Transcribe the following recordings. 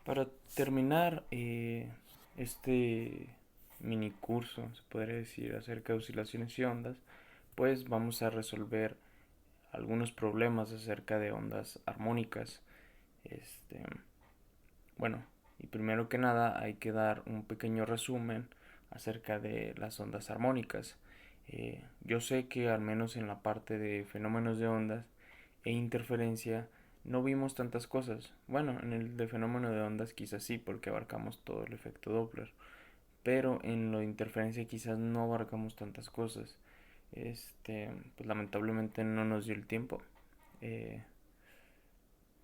Para terminar este mini curso, se podría decir, acerca de oscilaciones y ondas, pues vamos a resolver algunos problemas acerca de ondas armónicas. Este, bueno, y primero que nada hay que dar un pequeño resumen acerca de las ondas armónicas. Yo sé que al menos en la parte de fenómenos de ondas e interferencia no vimos tantas cosas. Bueno, en el de fenómeno de ondas quizás sí, porque abarcamos todo el efecto Doppler, pero en lo de interferencia quizás no abarcamos tantas cosas. Pues lamentablemente no nos dio el tiempo. Eh,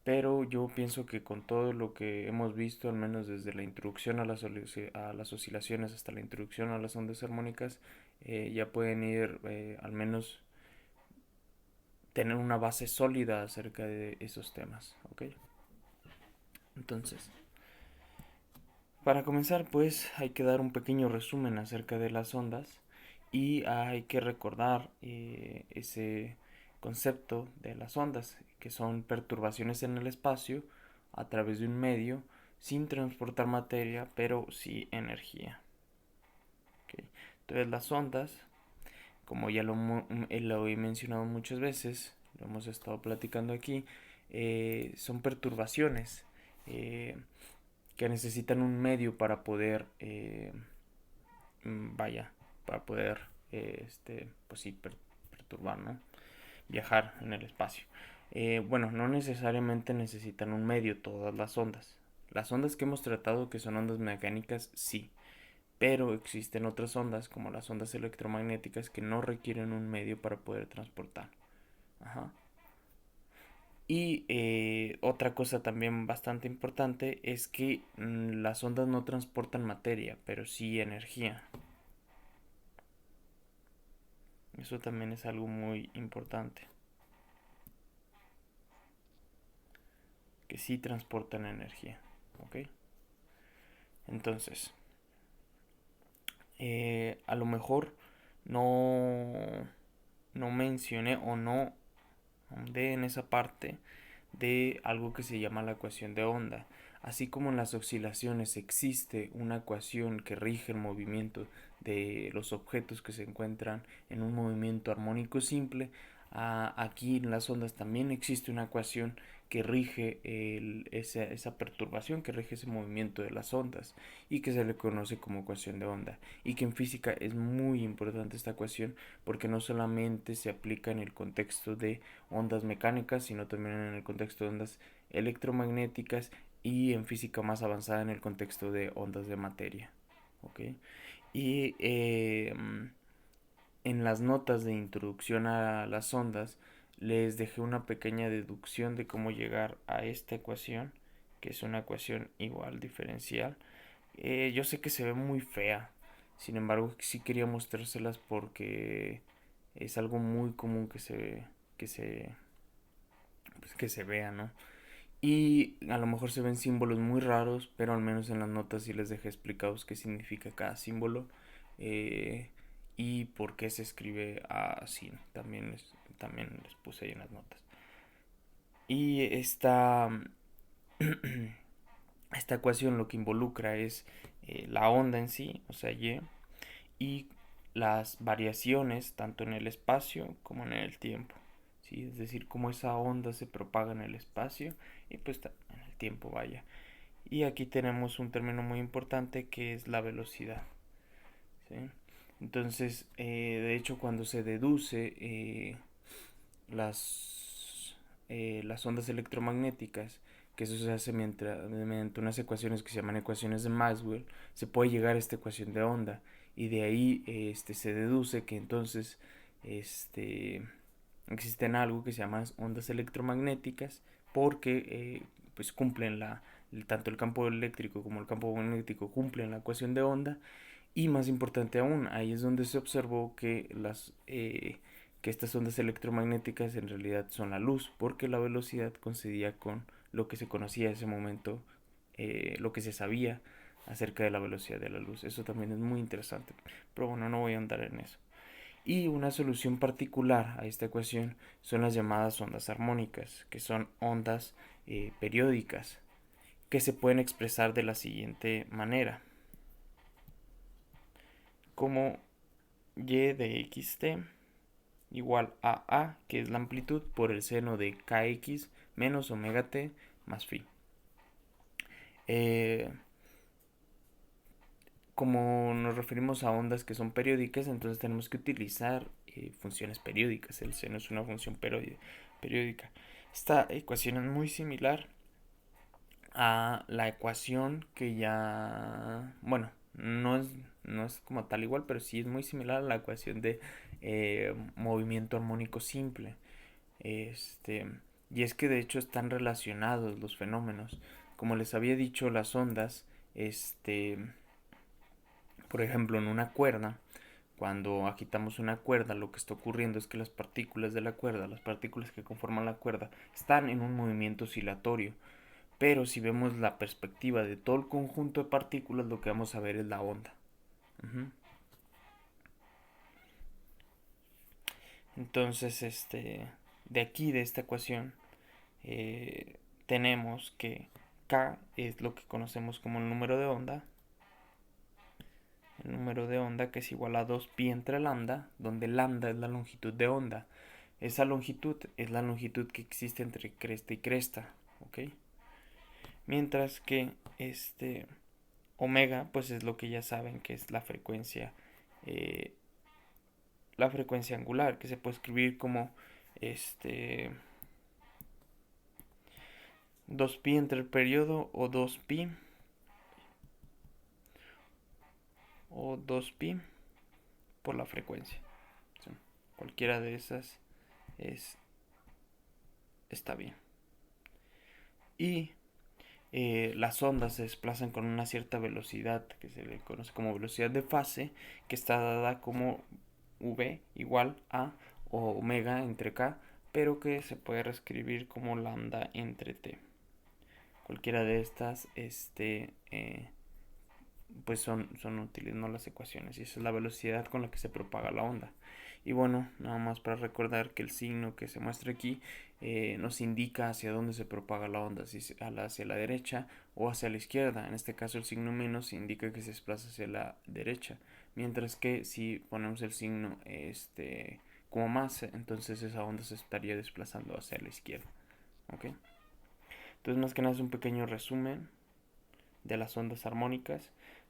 pero yo pienso que con todo lo que hemos visto, al menos desde la introducción a las oscilaciones hasta la introducción a las ondas armónicas, ya pueden ir al menos tener una base sólida acerca de esos temas, ¿ok? Entonces, para comenzar, pues hay que dar un pequeño resumen acerca de las ondas y hay que recordar ese concepto de las ondas, que son perturbaciones en el espacio a través de un medio sin transportar materia, pero sí energía. ¿Ok? Entonces las ondas, como ya lo he mencionado muchas veces, lo hemos estado platicando aquí, son perturbaciones eh, que necesitan un medio para poder, vaya, para poder, pues sí, perturbar, ¿no? Viajar en el espacio. Bueno, no necesariamente necesitan un medio todas las ondas. Las ondas que hemos tratado, que son ondas mecánicas, sí, pero existen otras ondas, como las ondas electromagnéticas, que no requieren un medio para poder transportar. Ajá. Y otra cosa también bastante importante es que las ondas no transportan materia, pero sí energía. Eso también es algo muy importante, que sí transportan energía. ¿Ok? Entonces, a lo mejor no, no mencioné o no de en esa parte de algo que se llama la ecuación de onda. Así como en las oscilaciones existe una ecuación que rige el movimiento de los objetos que se encuentran en un movimiento armónico simple, aquí en las ondas también existe una ecuación que rige esa perturbación, que rige ese movimiento de las ondas y que se le conoce como ecuación de onda. Y que en física es muy importante esta ecuación porque no solamente se aplica en el contexto de ondas mecánicas, sino también en el contexto de ondas electromagnéticas y en física más avanzada en el contexto de ondas de materia. ¿Ok? Y en las notas de introducción a las ondas les dejé una pequeña deducción de cómo llegar a esta ecuación, que es una ecuación igual diferencial. Yo sé que se ve muy fea, sin embargo sí quería mostrárselas porque es algo muy común que se, pues, que se vea, ¿no? Y a lo mejor se ven símbolos muy raros, pero al menos en las notas sí les dejé explicados qué significa cada símbolo eh, y por qué se escribe así. También les puse ahí en las notas. Y esta ecuación lo que involucra es la onda en sí, o sea, y las variaciones tanto en el espacio como en el tiempo. ¿Sí? Es decir, cómo esa onda se propaga en el espacio y pues en el tiempo, vaya. Y aquí tenemos un término muy importante que es la velocidad. ¿Sí? Entonces, de hecho, cuando se deduce las ondas electromagnéticas, que eso se hace mediante unas ecuaciones que se llaman ecuaciones de Maxwell, se puede llegar a esta ecuación de onda. Y de ahí se deduce que entonces este, existen algo que se llama ondas electromagnéticas porque pues cumplen tanto el campo eléctrico como el campo magnético cumplen la ecuación de onda y más importante aún, ahí es donde se observó que estas ondas electromagnéticas en realidad son la luz, porque la velocidad coincidía con lo que se conocía en ese momento, lo que se sabía acerca de la velocidad de la luz. Eso también es muy interesante, pero bueno, no voy a andar en eso. Y una solución particular a esta ecuación son las llamadas ondas armónicas, que son ondas periódicas que se pueden expresar de la siguiente manera, como y de xt igual a A, que es la amplitud, por el seno de kx menos omega t más phi. Como nos referimos a ondas que son periódicas, entonces tenemos que utilizar funciones periódicas. El seno es una función periódica. Esta ecuación es muy similar a la ecuación que ya, bueno, no es como tal igual, pero sí es muy similar a la ecuación de movimiento armónico simple. Este, y es que de hecho están relacionados los fenómenos. Como les había dicho, las ondas, por ejemplo, en una cuerda, cuando agitamos una cuerda, lo que está ocurriendo es que las partículas de la cuerda, las partículas que conforman la cuerda, están en un movimiento oscilatorio. Pero si vemos la perspectiva de todo el conjunto de partículas, lo que vamos a ver es la onda. Entonces, de aquí, de esta ecuación, tenemos que K es lo que conocemos como el número de onda. El número de onda que es igual a 2pi entre lambda, donde lambda es la longitud de onda. Esa longitud es la longitud que existe entre cresta y cresta, ¿ok? Mientras que omega, pues es lo que ya saben que es eh, la frecuencia angular, que se puede escribir como 2pi entre el periodo o 2pi por la frecuencia. ¿Sí? Cualquiera de esas está bien. Y las ondas se desplazan con una cierta velocidad que se le conoce como velocidad de fase, que está dada como v igual a o omega entre k, pero que se puede reescribir como lambda entre t. Cualquiera de estas pues son útiles, ¿no? Las ecuaciones, y esa es la velocidad con la que se propaga la onda. Y bueno, nada más para recordar que el signo que se muestra aquí nos indica hacia dónde se propaga la onda, si hacia la derecha o hacia la izquierda. En este caso el signo menos indica que se desplaza hacia la derecha, mientras que si ponemos el signo como más, entonces esa onda se estaría desplazando hacia la izquierda. ¿Ok? Entonces más que nada es un pequeño resumen de las ondas armónicas.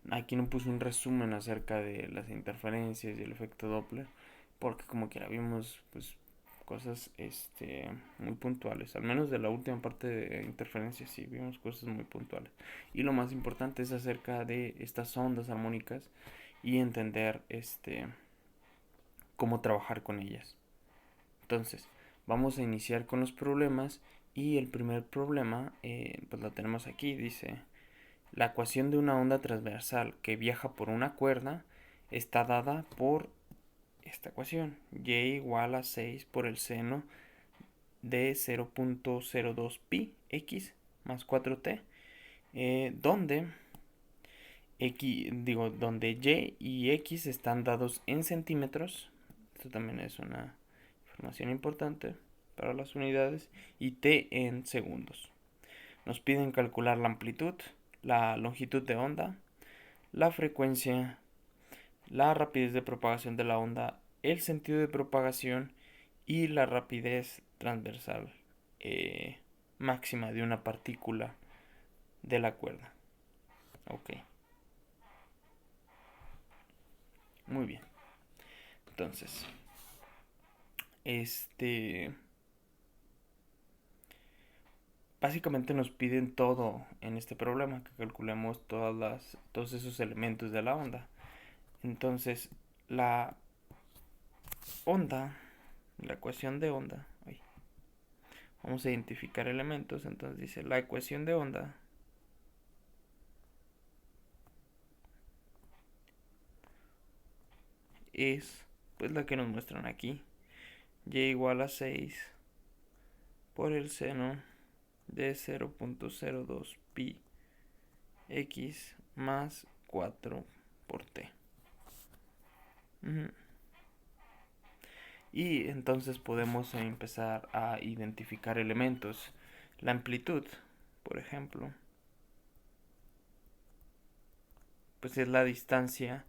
Aquí no puse un resumen acerca de las interferencias y el efecto Doppler, porque como quiera vimos pues cosas muy puntuales, al menos de la última parte de interferencias sí vimos cosas muy puntuales. Y lo más importante es acerca de estas ondas armónicas y entender cómo trabajar con ellas. Entonces, vamos a iniciar con los problemas, y el primer problema pues lo tenemos aquí. Dice: la ecuación de una onda transversal que viaja por una cuerda está dada por esta ecuación: y igual a 6 por el seno de 0.02 pi x más 4t, donde donde y y x están dados en centímetros. Esto también es una información importante para las unidades, y t en segundos. Nos piden calcular la amplitud, la longitud de onda, la frecuencia, la rapidez de propagación de la onda, el sentido de propagación y la rapidez transversal máxima de una partícula de la cuerda. Ok, muy bien. Entonces, básicamente nos piden todo en este problema, que calculemos todos esos elementos de la onda. Entonces, la onda, la ecuación de onda, vamos a identificar elementos. Entonces dice: la ecuación de onda es pues la que nos muestran aquí: y igual a 6 por el seno de 0.02 pi x más 4 por t. Y entonces podemos empezar a identificar elementos. La amplitud, por ejemplo, pues es la distancia,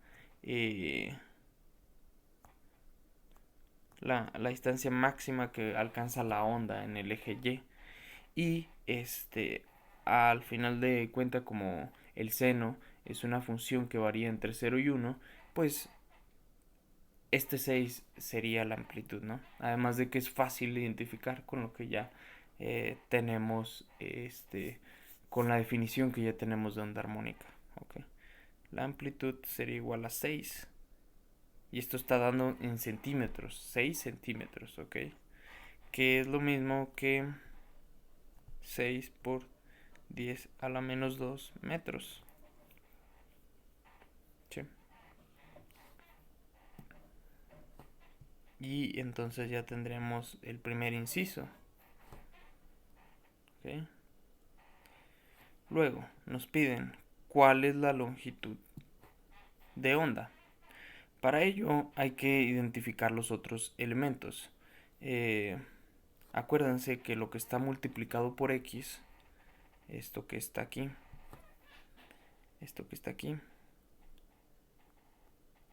la distancia máxima que alcanza la onda en el eje Y. Y al final de cuenta, como el seno es una función que varía entre 0 y 1, pues este 6 sería la amplitud, ¿no? Además de que es fácil identificar con lo que ya tenemos, con la definición que ya tenemos de onda armónica, ¿ok? La amplitud sería igual a 6. Y esto está dando en centímetros, 6 centímetros, ¿ok? Que es lo mismo que 6 por 10 a la menos 2 metros. ¿Sí? Y entonces ya tendremos el primer inciso. ¿Ok? Luego nos piden cuál es la longitud de onda. Para ello hay que identificar los otros elementos. Acuérdense que lo que está multiplicado por x, esto que está aquí,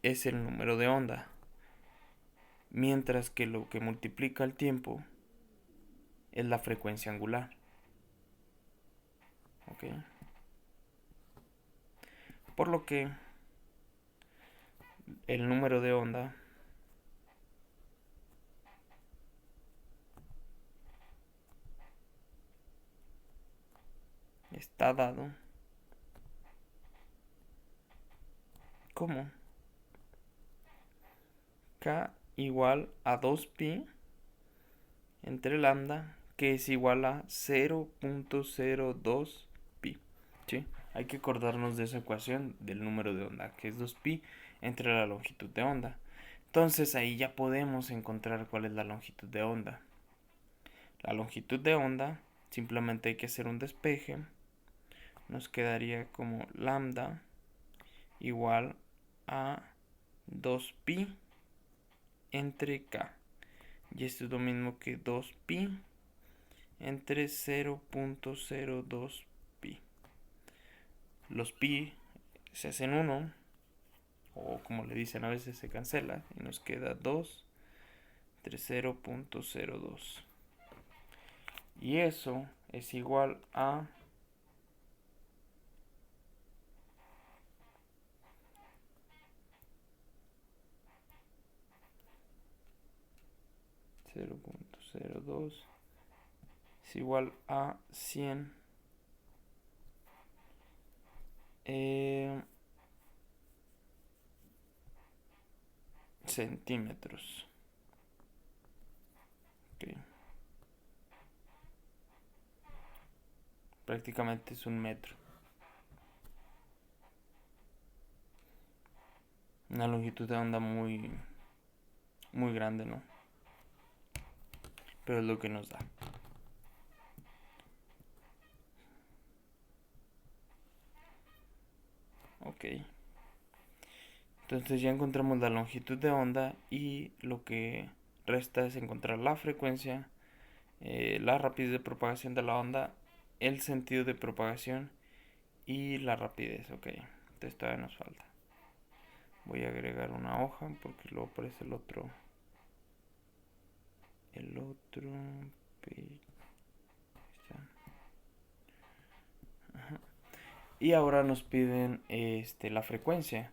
es el número de onda. Mientras que lo que multiplica el tiempo es la frecuencia angular. ¿Ok? Por lo que el número de onda está dado como k igual a 2pi entre lambda, que es igual a 0.02 pi. ¿Sí? Hay que acordarnos de esa ecuación del número de onda, que es 2pi entre la longitud de onda. Entonces ahí ya podemos encontrar cuál es la longitud de onda. La longitud de onda, simplemente hay que hacer un despeje. Nos quedaría como lambda igual a 2pi entre k. Y esto es lo mismo que 2pi entre 0.02 pi. Los pi se hacen 1, o como le dicen a veces se cancela, y nos queda 2 entre 0.02. Y eso es igual a 0.02 es igual a 100 centímetros. Okay. Prácticamente es un metro. Una longitud de onda muy, muy grande, ¿no? Pero es lo que nos da. Ok. Entonces ya encontramos la longitud de onda y lo que resta es encontrar la frecuencia, la rapidez de propagación de la onda, el sentido de propagación y la rapidez. Ok, entonces todavía nos falta. Voy a agregar una hoja porque luego aparece el otro. Ajá. Y ahora nos piden la frecuencia.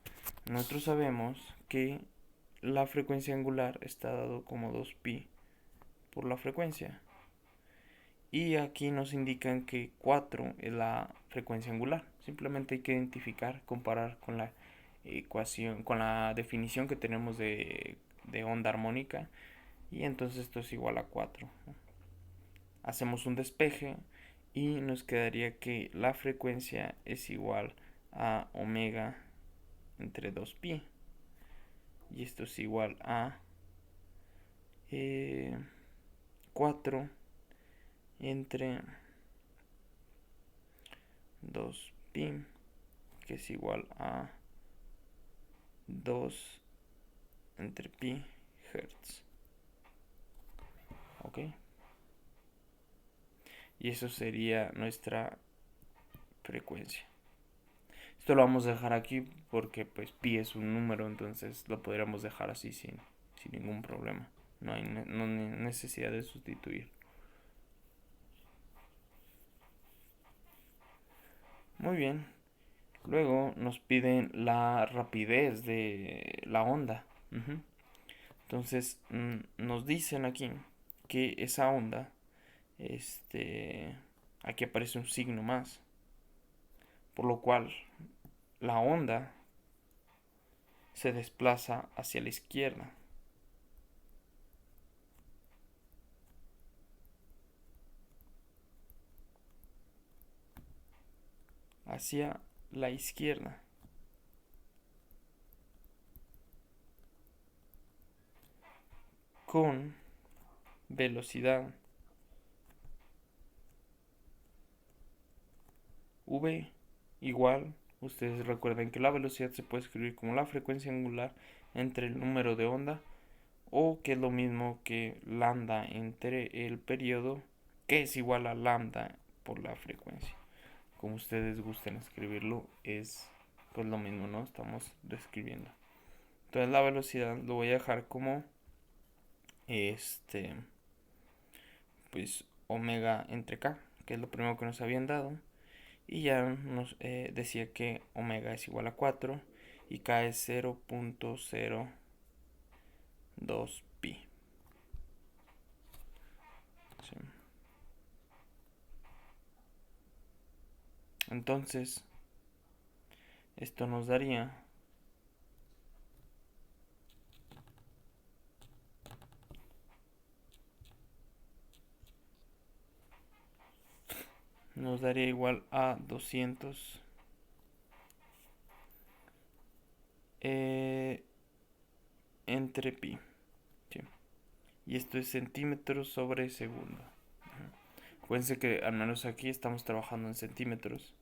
Nosotros sabemos que la frecuencia angular está dado como 2pi por la frecuencia. Y aquí nos indican que 4 es la frecuencia angular. Simplemente hay que identificar, comparar con la ecuación, con la definición que tenemos de onda armónica. Y entonces esto es igual a 4. Hacemos un despeje y nos quedaría que la frecuencia es igual a omega entre 2pi. Y esto es igual a 4 entre 2pi, que es igual a 2 entre pi hertz. ¿Ok? Y eso sería nuestra frecuencia. Esto lo vamos a dejar aquí porque pues pi es un número, entonces lo podríamos dejar así sin ningún problema. No hay necesidad de sustituir. Muy bien. Luego nos piden la rapidez de la onda. Entonces nos dicen aquí que esa onda, aquí aparece un signo más, por lo cual la onda se desplaza hacia la izquierda. Hacia la izquierda. Con velocidad v igual, ustedes recuerden que la velocidad se puede escribir como la frecuencia angular entre el número de onda, o que es lo mismo que lambda entre el periodo, que es igual a lambda por la frecuencia. Como ustedes gusten escribirlo, es pues lo mismo, ¿no? Estamos describiendo. Entonces la velocidad lo voy a dejar como pues omega entre k, que es lo primero que nos habían dado. Y ya nos decía que omega es igual a 4 y k es 0.02 pi. ¿Sí? Entonces, esto nos daría igual a 200 entre pi. ¿Sí? Y esto es centímetros sobre segundo. Acuérdense que al menos aquí estamos trabajando en centímetros,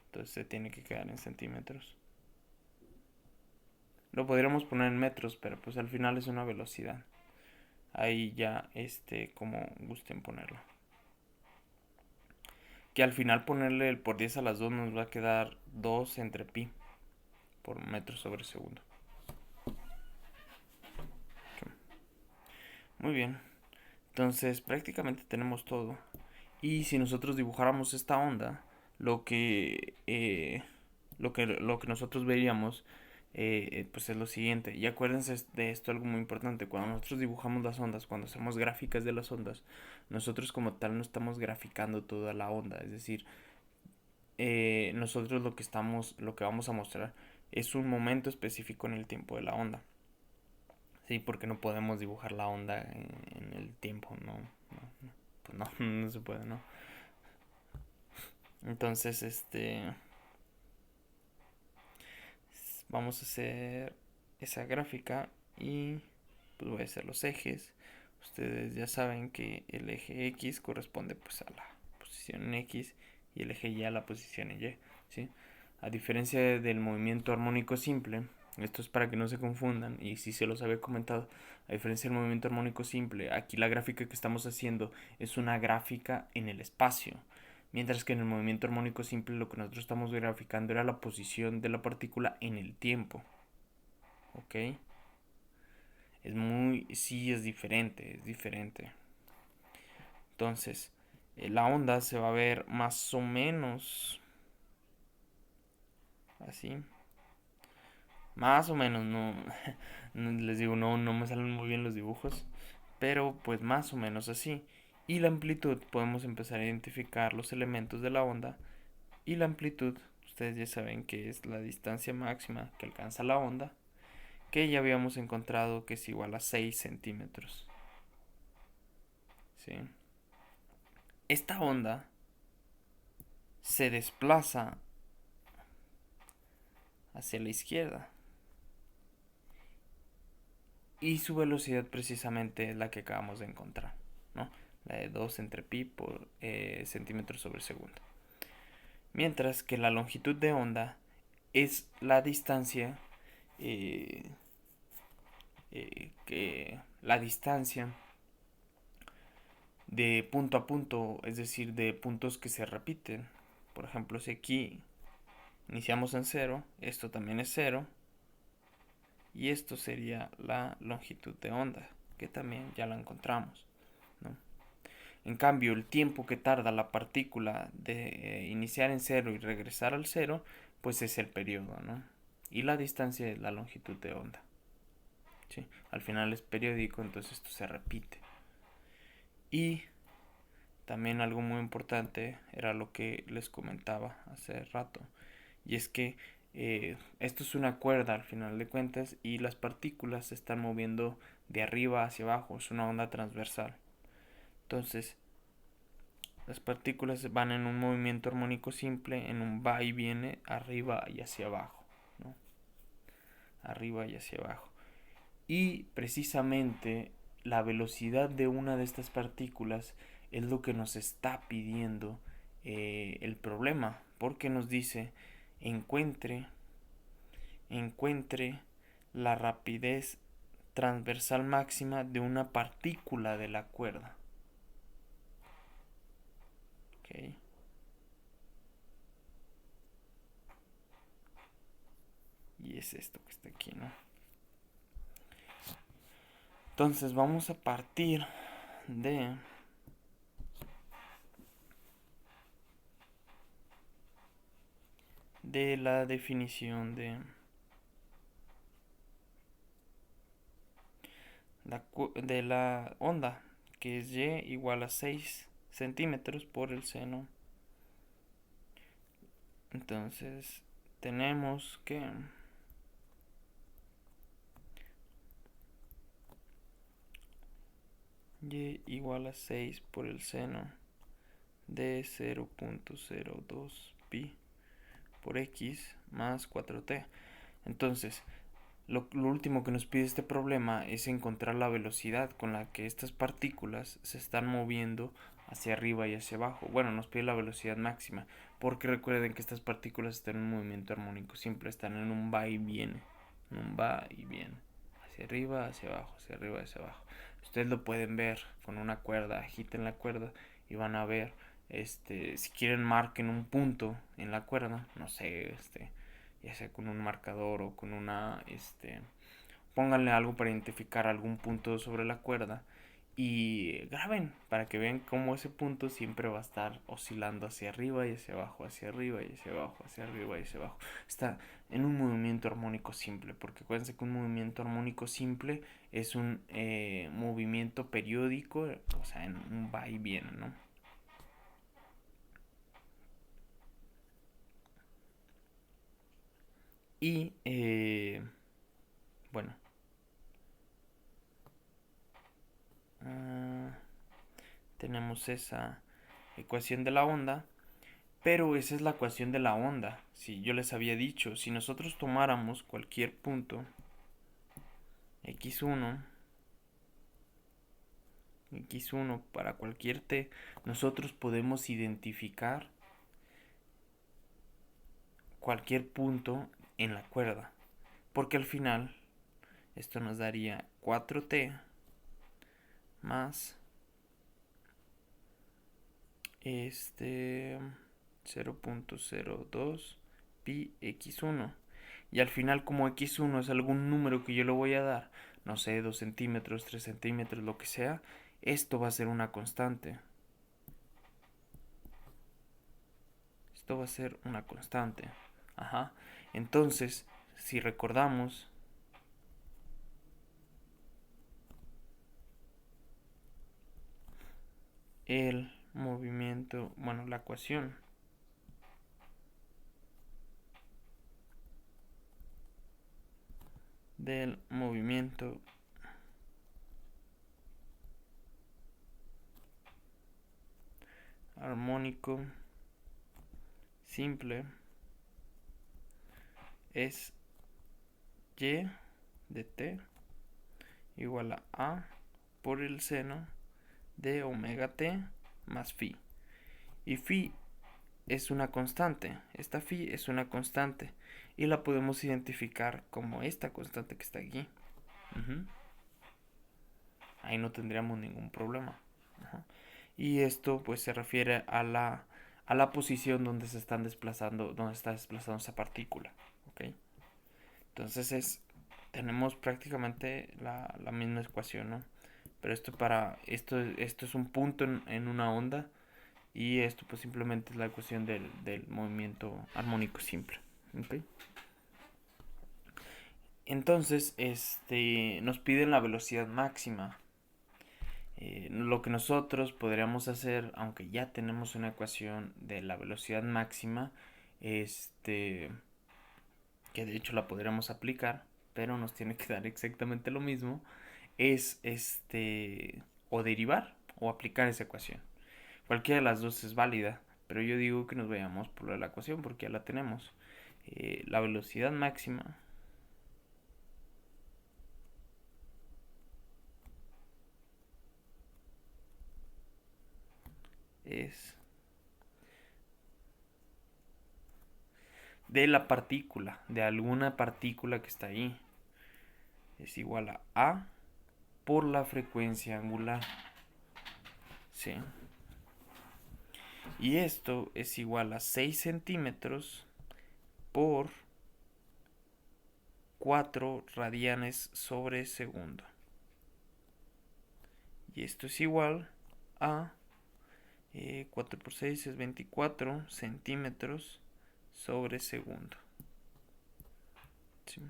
entonces se tiene que quedar en centímetros. Lo podríamos poner en metros, pero pues al final es una velocidad. Ahí ya como gusten ponerlo. Que al final ponerle el por 10 a las 2 nos va a quedar 2 entre pi por metro sobre segundo. Muy bien. Entonces prácticamente tenemos todo. Y si nosotros dibujáramos esta onda, lo que nosotros veríamos pues es lo siguiente. Y acuérdense de esto, algo muy importante: cuando nosotros dibujamos las ondas, cuando hacemos gráficas de las ondas, nosotros como tal no estamos graficando toda la onda. Es decir, nosotros lo que vamos a mostrar es un momento específico en el tiempo de la onda. Sí, porque no podemos dibujar la onda en el tiempo, pues no, no se puede, ¿no? Entonces, vamos a hacer esa gráfica y pues voy a hacer los ejes. Ustedes ya saben que el eje X corresponde pues a la posición X y el eje Y a la posición Y, ¿sí? A diferencia del movimiento armónico simple, esto es para que no se confundan, y si se los había comentado, a diferencia del movimiento armónico simple, aquí la gráfica que estamos haciendo es una gráfica en el espacio. Mientras que en el movimiento armónico simple lo que nosotros estamos graficando era la posición de la partícula en el tiempo. ¿Ok? Sí, es diferente, es diferente. Entonces, la onda se va a ver más o menos así. Más o menos, no, les digo, no me salen muy bien los dibujos, pero pues más o menos así. Y la amplitud, podemos empezar a identificar los elementos de la onda. Y la amplitud, ustedes ya saben que es la distancia máxima que alcanza la onda, que ya habíamos encontrado que es igual a 6 centímetros. ¿Sí? Esta onda se desplaza hacia la izquierda y su velocidad precisamente es la que acabamos de encontrar, ¿no? La de 2 entre pi por centímetros sobre segundo. Mientras que la longitud de onda es la distancia la distancia de punto a punto, es decir, de puntos que se repiten. Por ejemplo, si aquí Iniciamos en 0, esto también es 0, y esto sería la longitud de onda, que también ya la encontramos, ¿no? En cambio, el tiempo que tarda la partícula de iniciar en 0 y regresar al 0, pues es el periodo, ¿no? Y la distancia es la longitud de onda. ¿Sí? Al final es periódico, entonces esto se repite. Y también algo muy importante era lo que les comentaba hace rato, y es que esto es una cuerda al final de cuentas y las partículas se están moviendo de arriba hacia abajo, es una onda transversal. Entonces las partículas van en un movimiento armónico simple, en un va y viene arriba y hacia abajo, ¿no? Arriba y hacia abajo. Y precisamente la velocidad de una de estas partículas es lo que nos está pidiendo el problema, porque nos dice encuentre la rapidez transversal máxima de una partícula de la cuerda. ¿Okay? Y es esto que está aquí, ¿no? Entonces vamos a partir de la definición de la onda, que es y igual a 6 centímetros por el seno. Entonces tenemos que y igual a 6 por el seno de 0.02 pi por x más 4t. Entonces lo último que nos pide este problema es encontrar la velocidad con la que estas partículas se están moviendo hacia arriba y hacia abajo. Bueno, nos pide la velocidad máxima, porque recuerden que estas partículas están en un movimiento armónico simple, están en un va y viene, hacia arriba, hacia abajo, hacia arriba, hacia abajo. Ustedes lo pueden ver con una cuerda, agiten la cuerda y van a ver, si quieren marquen un punto en la cuerda, no sé, ya sea con un marcador o con una, pónganle algo para identificar algún punto sobre la cuerda y graben para que vean cómo ese punto siempre va a estar oscilando hacia arriba y hacia abajo, hacia arriba y hacia abajo, hacia arriba y hacia abajo. Está en un movimiento armónico simple, porque acuérdense que un movimiento armónico simple es un movimiento periódico, o sea, en un va y viene, ¿no? Y bueno, tenemos esa ecuación de la onda, pero esa es la ecuación de la onda. Si yo les había dicho, si nosotros tomáramos cualquier punto x1 x1 para cualquier t, nosotros podemos identificar cualquier punto en la cuerda, porque al final esto nos daría 4t más 0.02 pi x1, y al final, como x1 es algún número que yo le voy a dar, no sé, 2 centímetros, 3 centímetros, lo que sea, esto va a ser una constante. Esto va a ser una constante. Ajá. Entonces, si recordamos, el movimiento, bueno, la ecuación del movimiento armónico simple es y de t igual a por el seno de omega t más phi. Y phi es una constante. Esta phi es una constante y la podemos identificar como esta constante que está aquí. Ahí no tendríamos ningún problema. Y esto pues se refiere a a la posición donde se están desplazando, donde está desplazando esa partícula. ¿Ok? Entonces tenemos prácticamente la misma ecuación, ¿no? Pero esto es un punto en una onda, y esto pues simplemente es la ecuación del movimiento armónico simple. ¿Ok? Entonces, nos piden la velocidad máxima. Lo que nosotros podríamos hacer, aunque ya tenemos una ecuación de la velocidad máxima, que de hecho la podríamos aplicar, pero nos tiene que dar exactamente lo mismo, es o derivar o aplicar esa ecuación. Cualquiera de las dos es válida, pero yo digo que nos vayamos por la ecuación porque ya la tenemos. La velocidad máxima es de la partícula, de alguna partícula que está ahí. Es igual a A por la frecuencia angular. ¿Sí? Y esto es igual a 6 centímetros por 4 radianes sobre segundo. Y esto es igual a 4 por 6 es 24 centímetros sobre segundo. ¿Sí?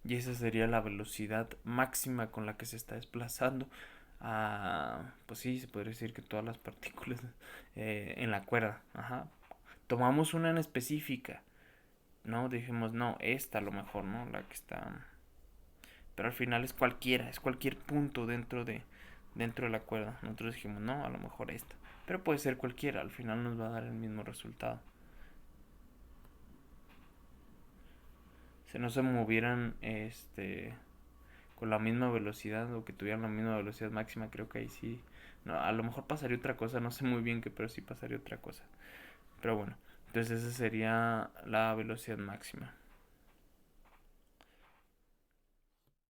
Y esa sería la velocidad máxima con la que se está desplazando. Pues sí, se podría decir que todas las partículas en la cuerda. Ajá. Tomamos una en específica, ¿no? Dijimos, no, esta a lo mejor, ¿no? La que está... Pero al final es cualquiera, es cualquier punto dentro de la cuerda. Nosotros dijimos, no, a lo mejor esta. Pero puede ser cualquiera, al final nos va a dar el mismo resultado. Si no se movieran con la misma velocidad, o que tuvieran la misma velocidad máxima, creo que ahí sí, no, a lo mejor pasaría otra cosa, no sé muy bien qué, pero sí pasaría otra cosa. Pero bueno, entonces esa sería la velocidad máxima.